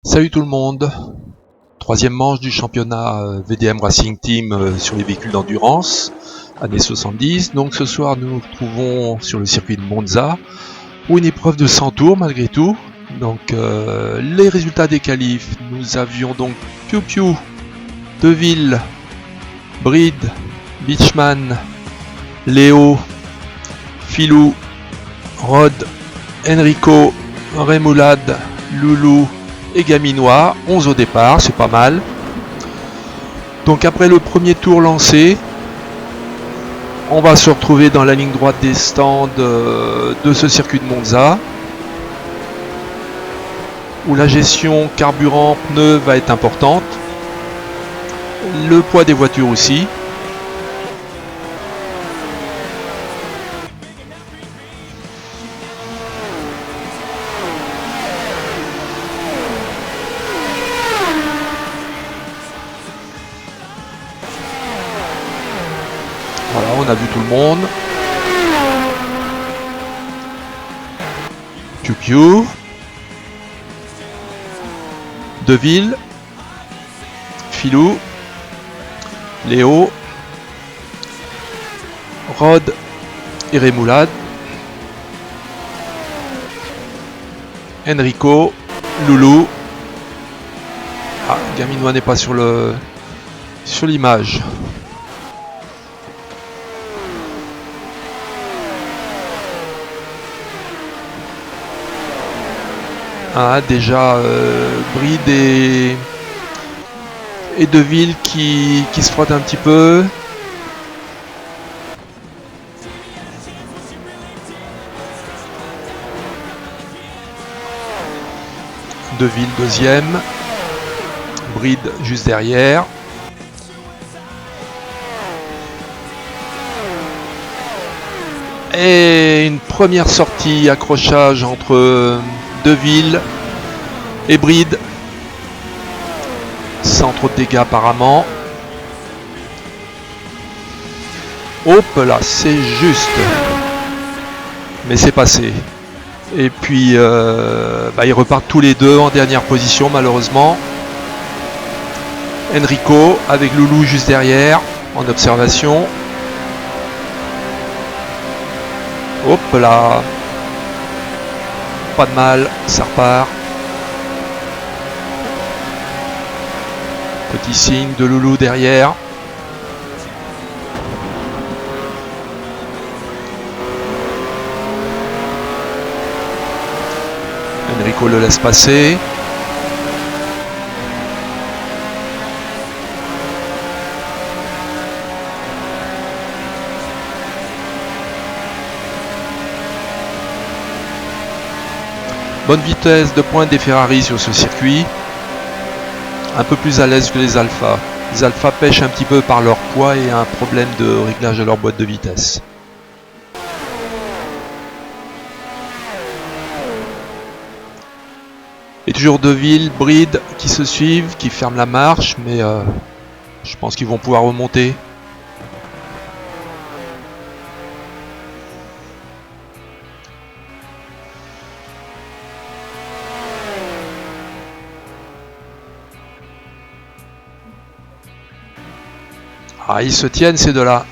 Salut tout le monde, troisième manche du championnat VDM Racing Team sur les véhicules d'endurance, années 70. Donc ce soir nous nous retrouvons sur le circuit de Monza pour une épreuve de 100 tours malgré tout. Donc les résultats des qualifs, nous avions donc Piu Piu, Deville, Bride, Beachman, Léo, Filou, Rod, Enrico, Remoulade, Loulou et Gaminois, 11 au départ, c'est pas mal. Donc après le premier tour lancé, on va se retrouver dans la ligne droite des stands de ce circuit de Monza, où la gestion carburant pneus va être importante, le poids des voitures aussi. Voilà, on a vu tout le monde. Piu Piu, Deville, Filou, Léo, Rod et Remoulade, Enrico, Loulou. Ah, Gaminois n'est pas sur l'image. Ah, déjà Bride et Deville qui se frottent un petit peu. Deville deuxième, Bride juste derrière. Et une première sortie accrochage entre Deville et Bride, sans trop de dégâts apparemment. Hop là, c'est juste, mais c'est passé. Et puis ils repartent tous les deux en dernière position malheureusement. Enrico avec Loulou juste derrière en observation. Hop là, pas de mal, ça repart. Petit signe de Loulou derrière. Enrico le laisse passer. Bonne vitesse de pointe des Ferrari sur ce circuit. Un peu plus à l'aise que les Alpha. Les Alpha pêchent un petit peu par leur poids et un problème de réglage de leur boîte de vitesse. Et toujours Deville, Bride qui se suivent, qui ferment la marche, mais je pense qu'ils vont pouvoir remonter. Ah, ils se tiennent ces deux-là.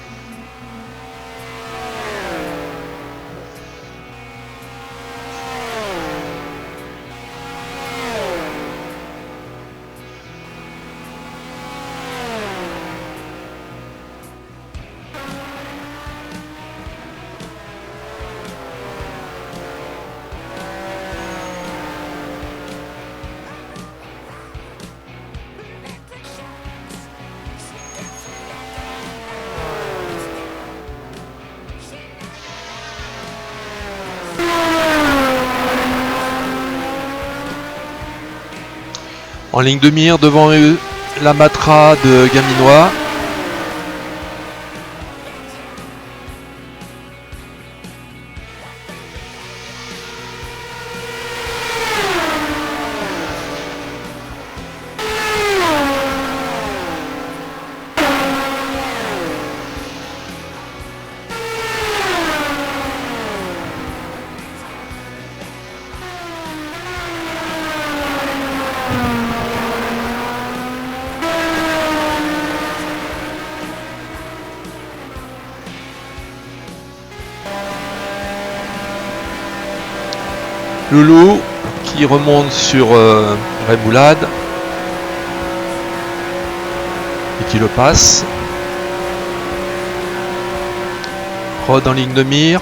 En ligne de mire devant eux, la Matra de Gaminois. Loulou qui remonte sur Remoulade et qui le passe. Rod en ligne de mire.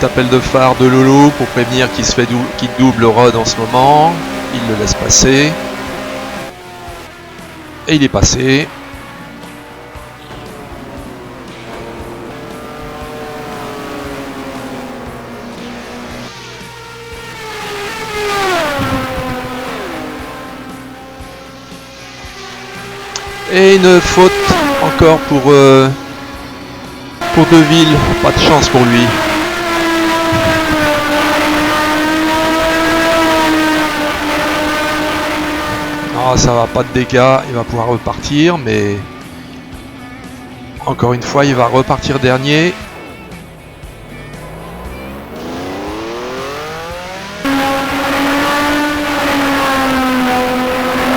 Appel de phare de Loulou pour prévenir qu'il double Rod en ce moment. Il le laisse passer. Et il est passé. Et une faute encore pour Deville. Pas de chance pour lui. Ah, ça va, pas de dégâts, il va pouvoir repartir, mais encore une fois il va repartir dernier.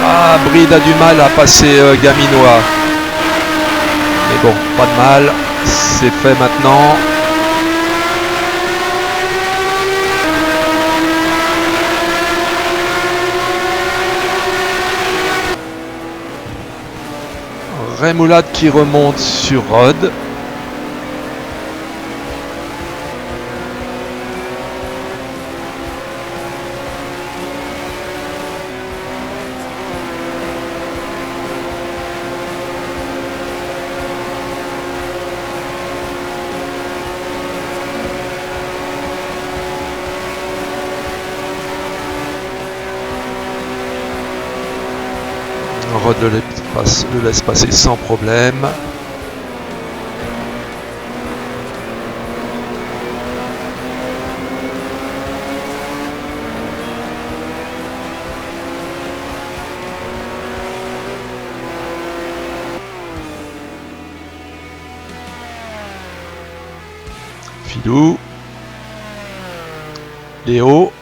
Ah, Bride a du mal à passer Gaminois, mais bon, pas de mal, c'est fait maintenant. Remoulade qui remonte sur Rod. Rod le laisse passer sans problème. Filou. Léo.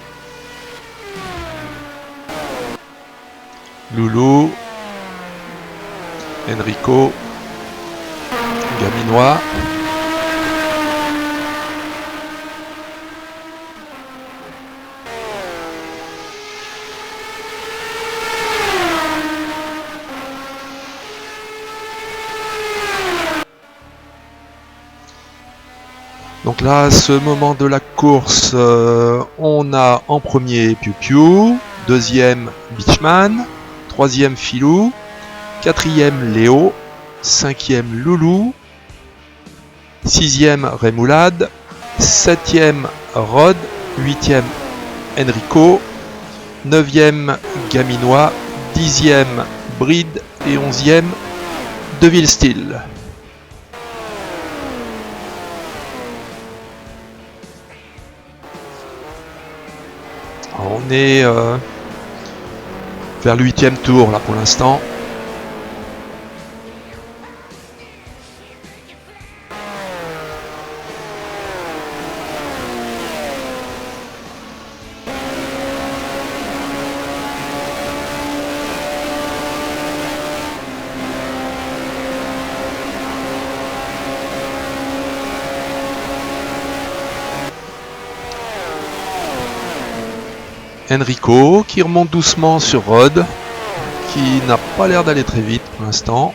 Loulou. Enrico, Gaminois, donc là, à ce moment de la course, on a en premier Piu Piu, deuxième Beachman, troisième Filou, quatrième Léo, cinquième Loulou, sixième Remoulade, septième Rod, huitième Enrico, neuvième Gaminois, dixième Bride et onzième Deville Steel. On est vers le 8e tour là pour l'instant. Enrico qui remonte doucement sur Rod, qui n'a pas l'air d'aller très vite pour l'instant.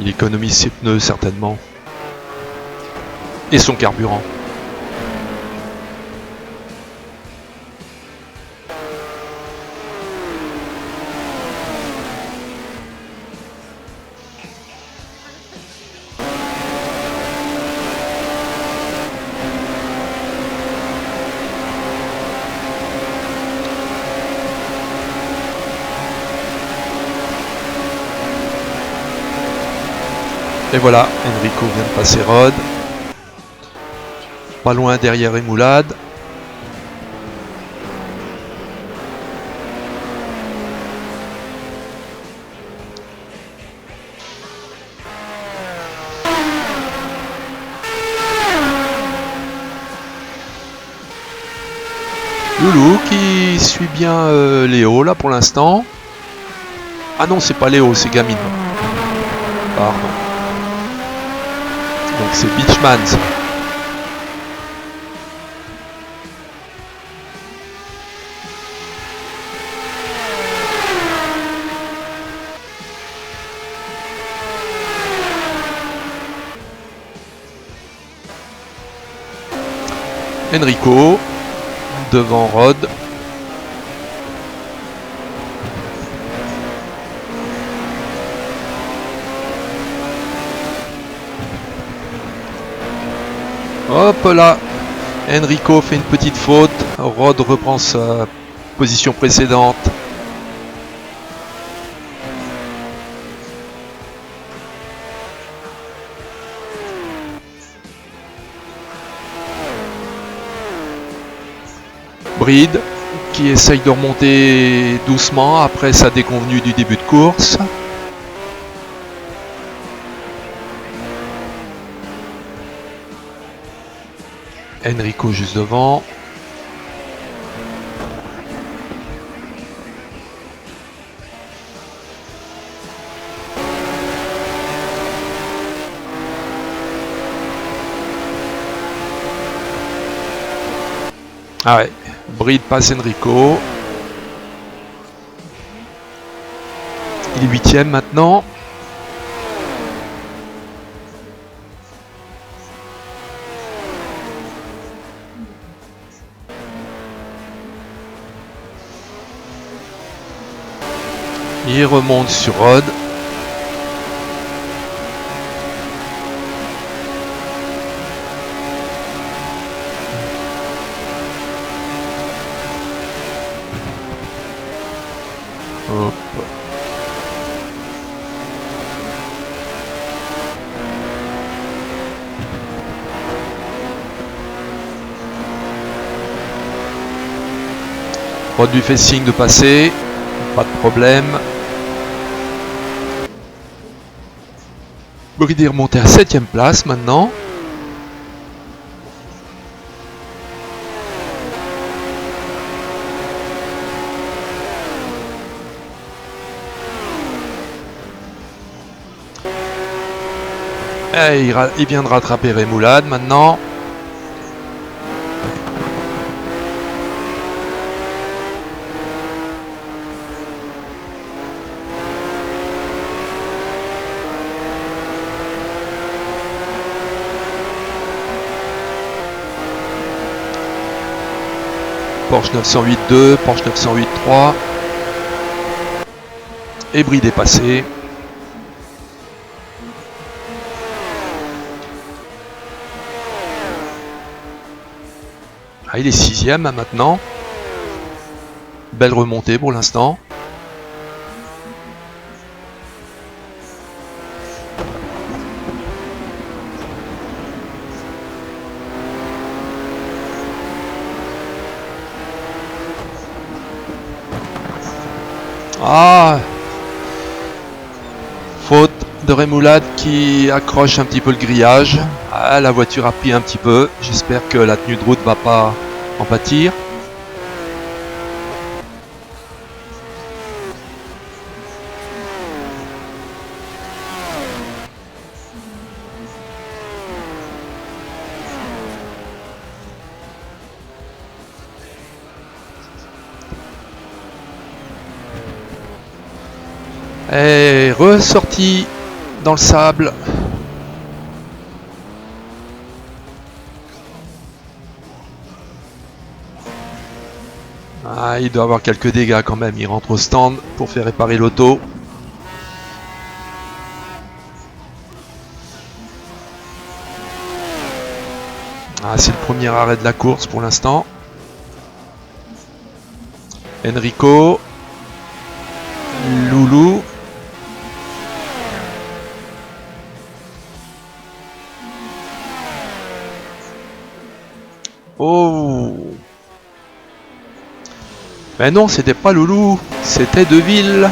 Il économise ses pneus certainement. Et son carburant. Et voilà, Enrico vient de passer Rod. Pas loin derrière Remoulade. Loulou qui suit bien Léo là pour l'instant. Ah non, c'est pas Léo, c'est Gamine. Pardon. Donc c'est Beachman ça. Enrico devant Rod. Hop là, Enrico fait une petite faute, Rod reprend sa position précédente. Bride qui essaye de remonter doucement après sa déconvenue du début de course. Enrico juste devant. Ah ouais, Bride passe Enrico. Il est 8ème maintenant. Il remonte sur Rod. Hop. Rod lui fait signe de passer. Pas de problème. Bride est remonté à 7ème place maintenant. Et il vient de rattraper Remoulade maintenant. Porsche 908-2, Porsche 908-3. Et Bride est passé. Ah, il est 6ème maintenant. Belle remontée pour l'instant. Ah, faute de Remoulade qui accroche un petit peu le grillage. Ah, la voiture a pris un petit peu. J'espère que la tenue de route va pas en pâtir. Et ressorti dans le sable. Ah, il doit avoir quelques dégâts quand même. Il rentre au stand pour faire réparer l'auto. Ah, c'est le premier arrêt de la course pour l'instant. Enrico. Loulou. Oh. Mais non, c'était pas Loulou, c'était Deville.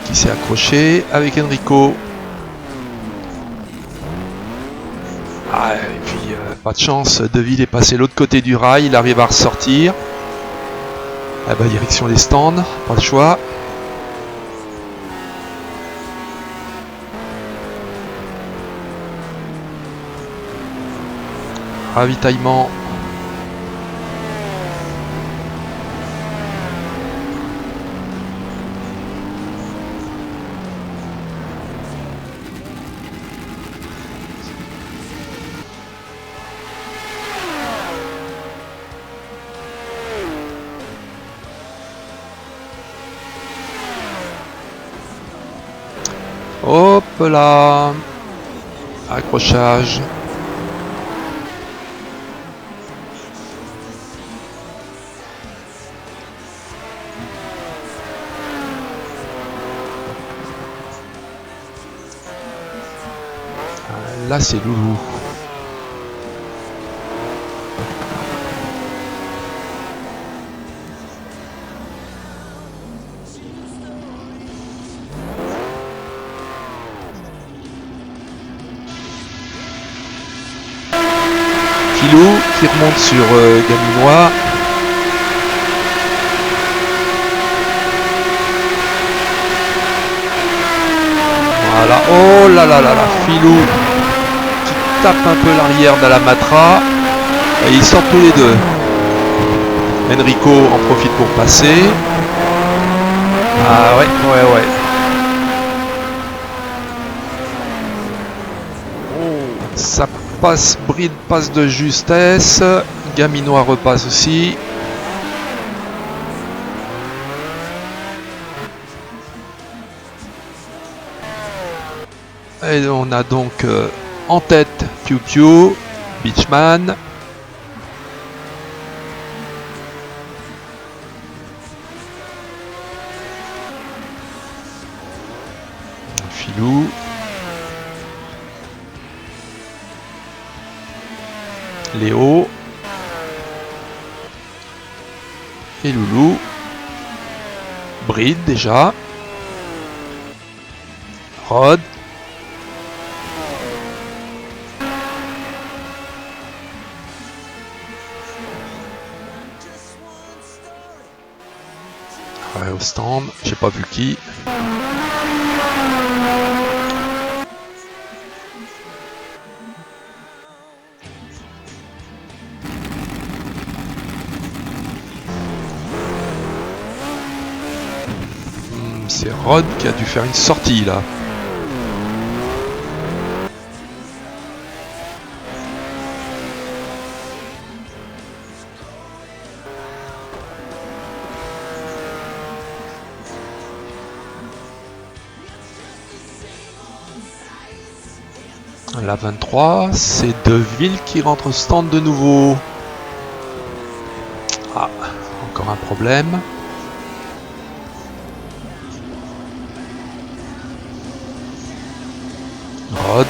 Qui s'est accroché avec Enrico. Ah, et puis pas de chance, Deville est passé de l'autre côté du rail, il arrive à ressortir. Ah bah, direction les stands, pas le choix. Ravitaillement. Hop là. Accrochage. Là, c'est Loulou. Filou qui remonte sur Gaminois. Voilà. Oh là là là là. Filou qui tape un peu l'arrière de la Matra. Et ils sortent tous les deux. Enrico en profite pour passer. Ah ouais. Ça passe, bride passe de justesse. Gaminois repasse aussi. Et on a donc en tête Piu Piu, Beachman. Filou. Léo. Et Loulou. Bride déjà. Rod. Ouais, au stand, j'ai pas vu qui. C'est Rod qui a dû faire une sortie là. La 23, c'est Deville qui rentre au stand de nouveau. Ah, encore un problème. Rod.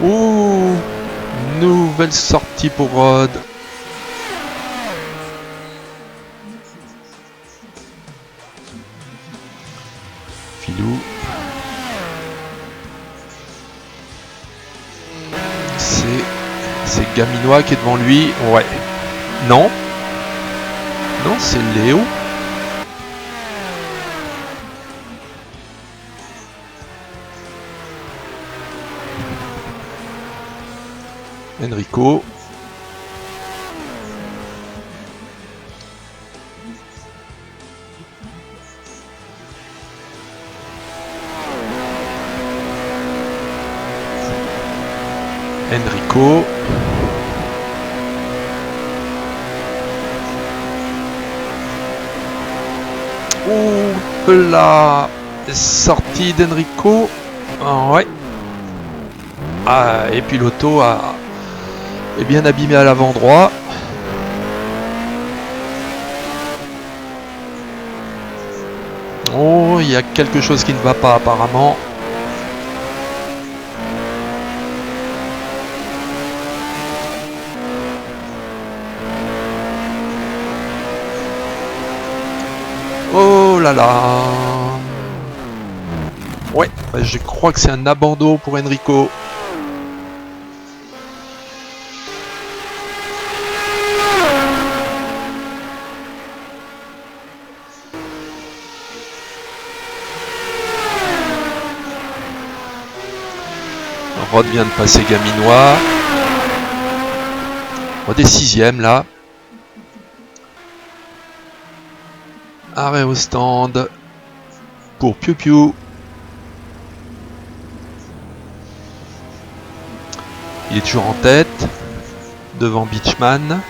Ouh, nouvelle sortie pour Rod. Filou. C'est Gaminois qui est devant lui. Ouais. Non. Non, c'est Léo. Enrico. Enrico. Ouh là, sortie d'Enrico. Ah, ouais. Ah, et puis l'auto est bien abîmé à l'avant droit. Oh, il y a quelque chose qui ne va pas apparemment. Oh là là. Ouais, je crois que c'est un abandon pour Enrico. Rod vient de passer Gaminois. Rod est 6ème là. Arrêt au stand pour Piu Piu. Il est toujours en tête devant Beachman.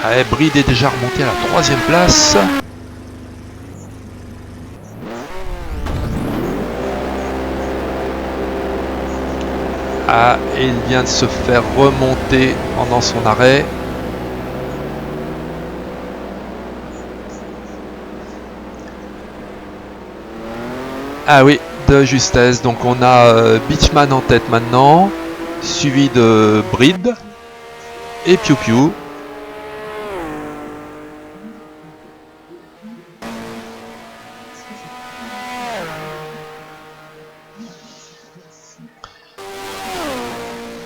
Ah, Bride est déjà remonté à la 3ème place. Ah, et il vient de se faire remonter pendant son arrêt. Ah oui, de justesse. Donc on a Beachman en tête maintenant, suivi de Bride et Piu Piu.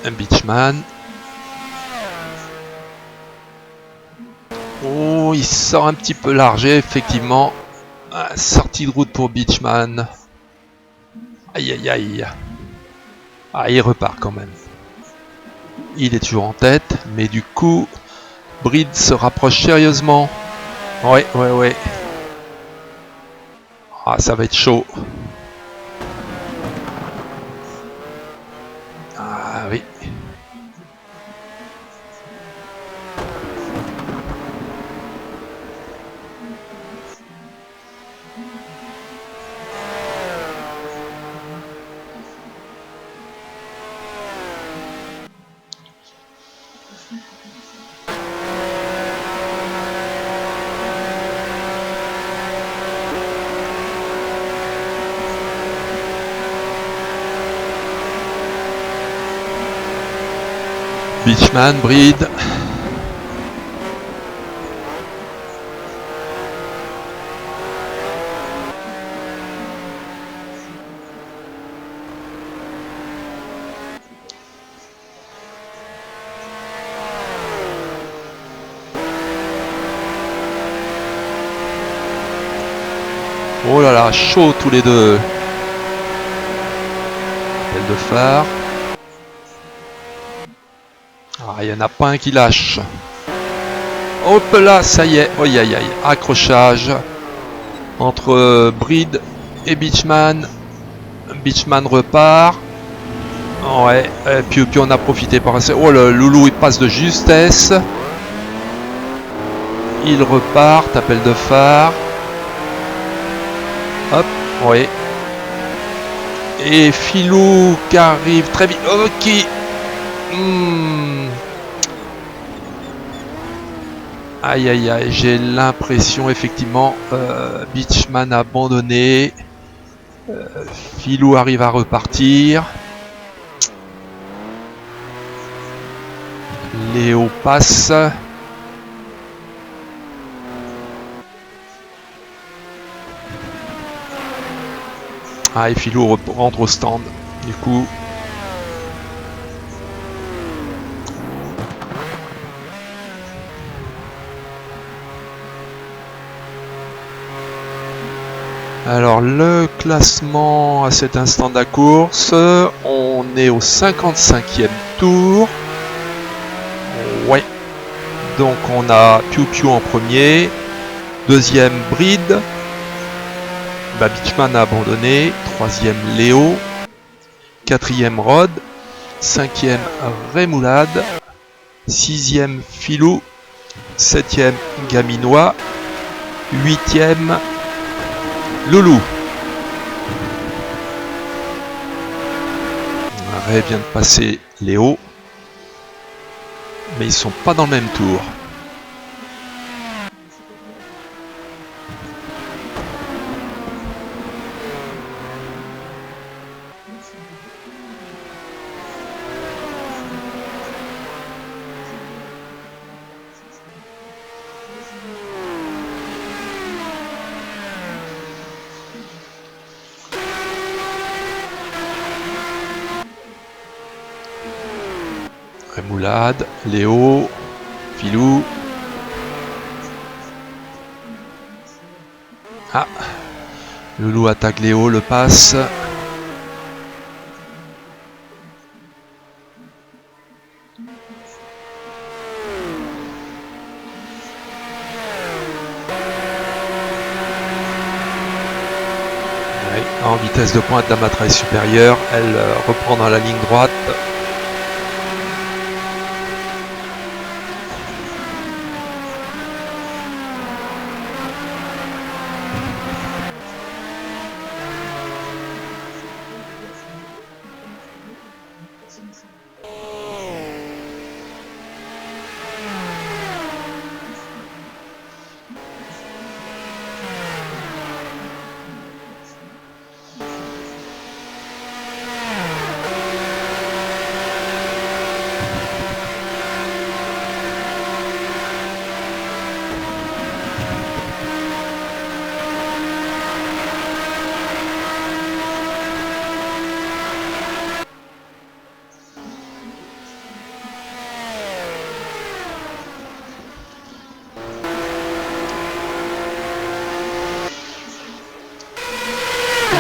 Un Beachman. Oh, il sort un petit peu largé, effectivement. Ah, sortie de route pour Beachman. Aïe aïe aïe. Ah, il repart quand même. Il est toujours en tête, mais du coup, Bride se rapproche sérieusement. Ouais. Ah, ça va être chaud. Ah oui. Beachman, Bride. Oh là là, chaud tous les deux. Appel de phare. Ah, il n'y en a pas un qui lâche. Hop là, ça y est. Oh aïe aïe, accrochage entre Bride et Beachman. Beachman repart. Ouais, et puis on a profité par ça. Oh, le loulou il passe de justesse. Il repart, appel de phare. Hop, oui. Et Filou qui arrive très vite. Ok. Aïe aïe aïe, j'ai l'impression effectivement Beachman a abandonné. Filou arrive à repartir. Léo passe. Ah, et Filou rentre au stand. Du coup. Alors le classement à cet instant de la course, on est au 55e tour. Ouais. Donc on a Piu Piu en premier, deuxième Bride, Beachman a abandonné, troisième Léo, quatrième Rod, cinquième Rémoulade, sixième Filou, septième Gaminois, huitième Loulou. Ray vient de passer Léo. Mais ils sont pas dans le même tour. Rémoulade, Léo, Filou. Ah, Loulou attaque Léo, le passe. En vitesse de pointe, Damatra est supérieure. Elle reprend dans la ligne droite.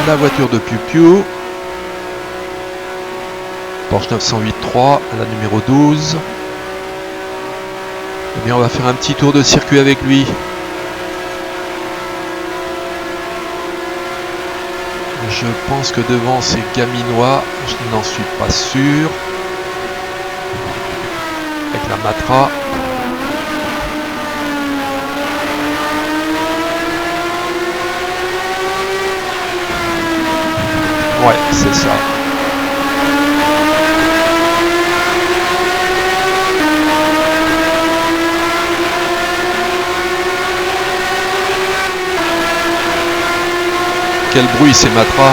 La voiture de Piu Piu, Porsche 908-3, la numéro 12. Eh bien, on va faire un petit tour de circuit avec lui. Je pense que devant c'est Gaminois, je n'en suis pas sûr. Avec la Matra. Ouais, c'est ça. Quel bruit ces Matra.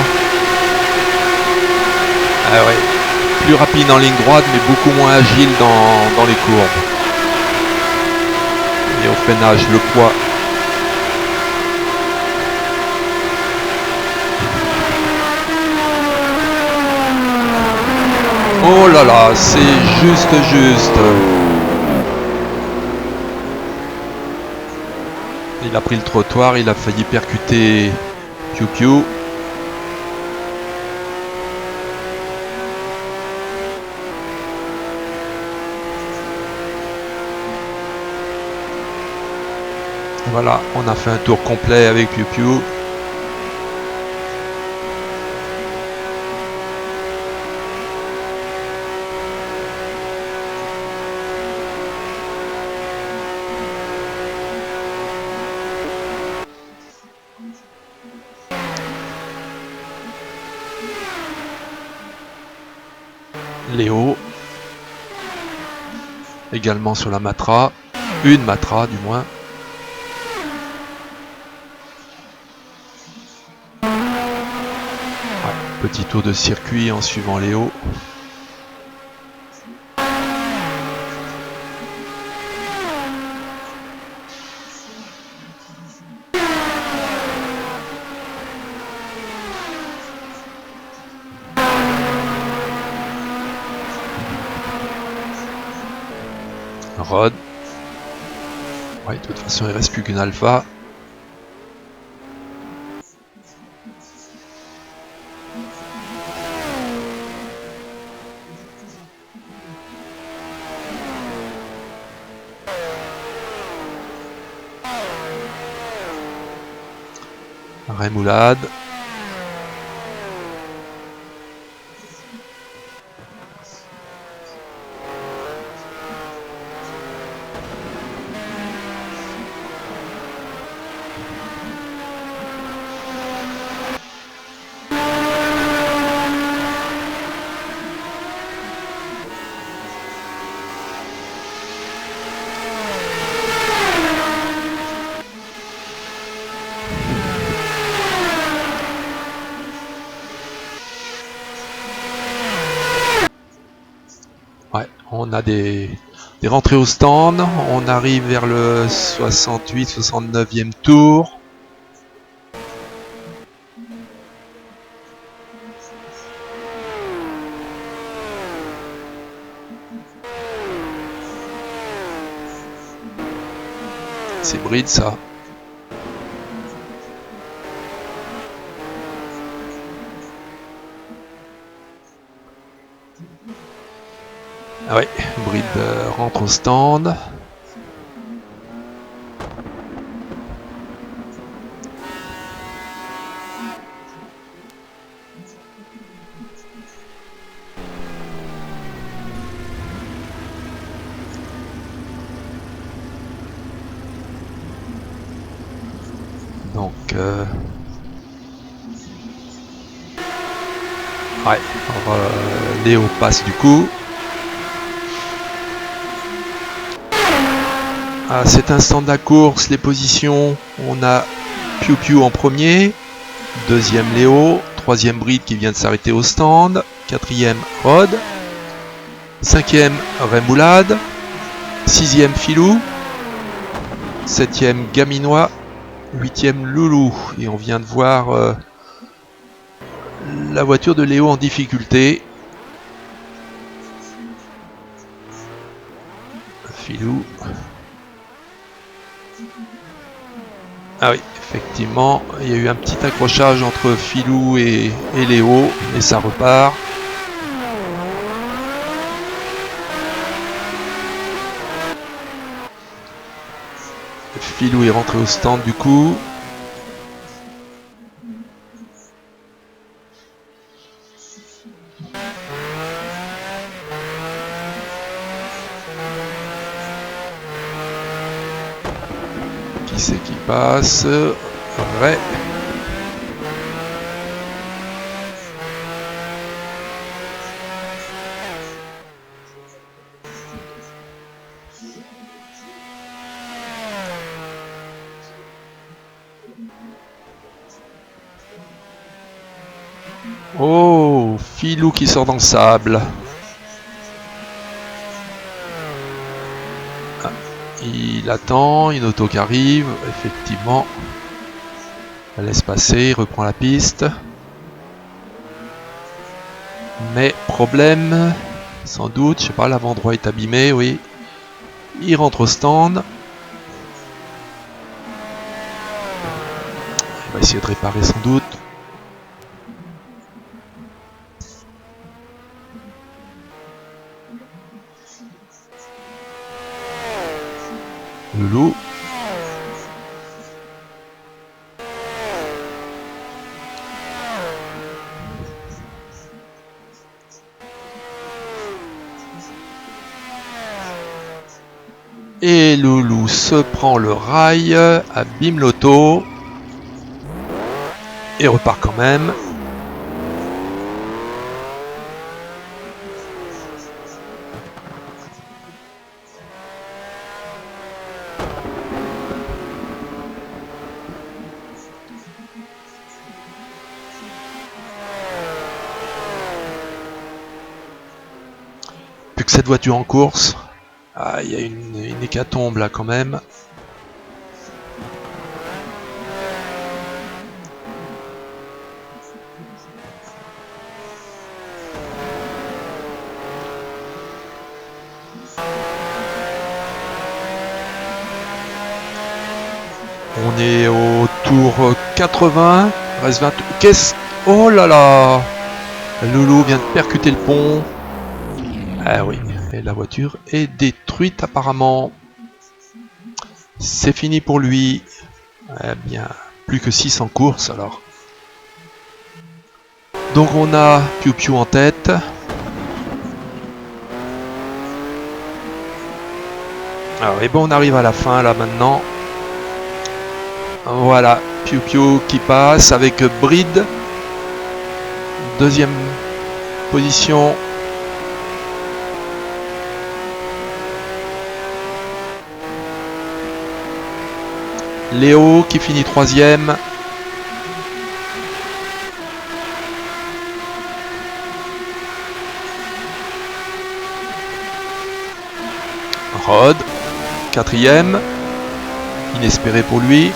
Ah ouais. Plus rapide en ligne droite, mais beaucoup moins agile dans les courbes. Et au freinage, le poids. Oh là là, c'est juste. Il a pris le trottoir, il a failli percuter Piu Piu. Voilà, on a fait un tour complet avec Piu Piu. Léo, également sur la Matra, une Matra du moins. Ouais, petit tour de circuit en suivant Léo. Rod. Ouais, de toute façon, il reste plus qu'une Alpha. Rémoulade. on a des rentrées au stand. On arrive vers le 68-69e tour. C'est bride ça. Ah ouais, bride rentre au stand. Donc ouais, Léo passe du coup. À cet instant de la course, les positions, on a Piu Piu en premier, deuxième Léo, troisième Bride qui vient de s'arrêter au stand, quatrième Rod, cinquième Remoulade, sixième Filou, septième Gaminois, huitième Loulou. Et on vient de voir la voiture de Léo en difficulté. Filou. Ah oui, effectivement, il y a eu un petit accrochage entre Filou et Léo, et ça repart. Filou est rentré au stand du coup. Qui c'est qui passe? Ouais. Oh, Filou qui sort dans le sable. Ah, il attend, une auto qui arrive, effectivement. Elle laisse passer, il reprend la piste. Mais problème, sans doute, je sais pas, l'avant-droit est abîmé, oui. Il rentre au stand. Il va essayer de réparer sans doute. Loulou. Et Loulou se prend le rail, abîme l'auto. Et repart quand même. Plus que cette voiture en course. Ah, il y a une hécatombe là quand même. On est au tour 80. Reste 20. Qu'est-ce... Oh là là! Loulou vient de percuter le pont. Ah oui, et la voiture est détruite apparemment. C'est fini pour lui. Eh bien, plus que 6 en course alors. Donc on a Piu Piu en tête. Alors, et bon, on arrive à la fin là maintenant. Voilà, Piu Piu qui passe avec Bride. Deuxième position. Léo qui finit troisième. Rod, quatrième, inespéré pour lui.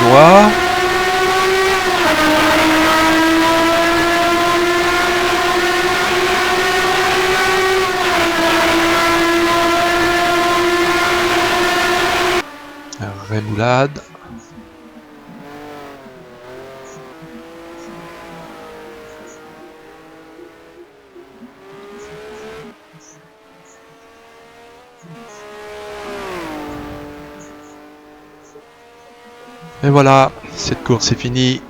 Noir. Rémoulade. Et voilà, cette course est finie.